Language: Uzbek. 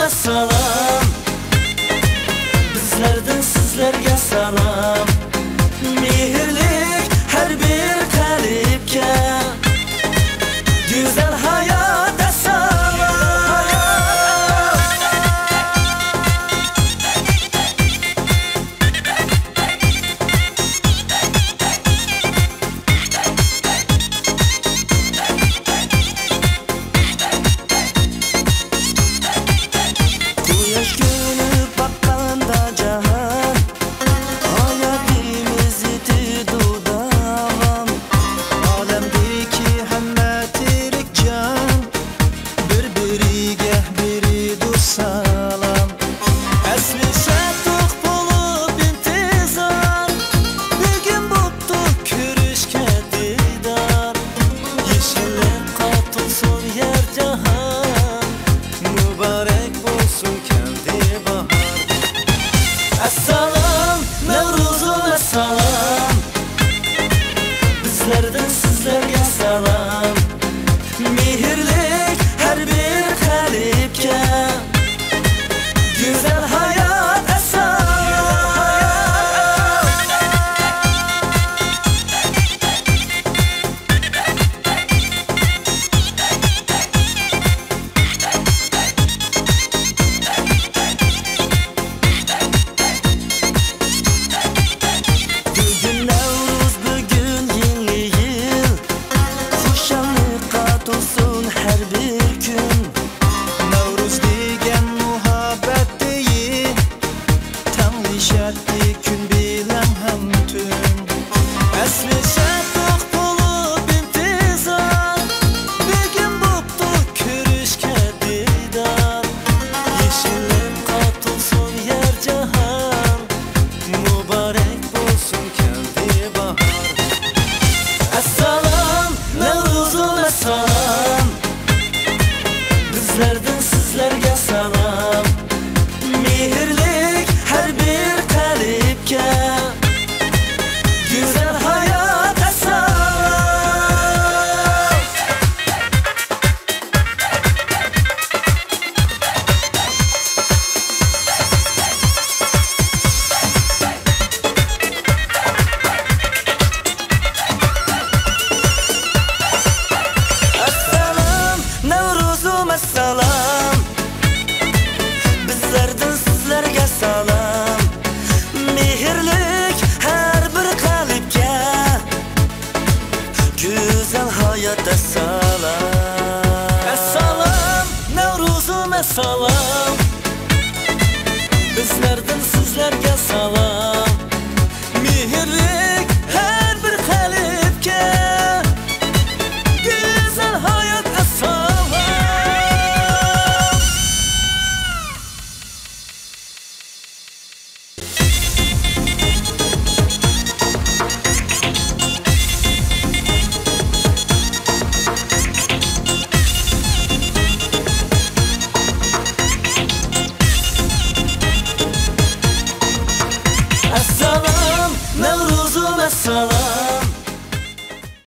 Assalom, bizlerden sizlerge salam. Mehirlik her bir kalipke, güzel hayata salam. Güneş günü bakkanda cahan, hayatimiz iti dudavam. Alemdeki hemme tirik can, birbiriga biridur salam. Asli şatuk bulup intizar, bugün buttuk körüşke didar. Yeşillik katılsın yer cahan, mübarek bulsun kendi bahar. Assalom, Nevruzum assalom, bizlerden sizlerge salam. Mehirlik her bir kalipke, güzel hayat assalom. Bugün Nevruz, bugün yeni yıl, hoşanlık katılsın her bir gün. Nevruz degen muhabbet değil, tam nişatli gün bilen hem tün. Asli şatuk bulup intizar, bugün buttuk körüşke didar. Yeşillik katılsın yer cahan, mübarek bulsun kendi bahar. Assalom, Nevruzum assalom, bizlerden sizlerge salam. Mehirlik her bir kalipke, güzel hayat assalom. Assalom, Nevruzum assalom, bizlerden sizlerge salam. Mehirlik her bir kalipke, güzel hayat assalom. Assalom, Nevruzum assalom, bizlerden sizlerge salam. Mehirlik her bir kalipke, güzel hayat assalom. Assalom, Nevruzum assalom,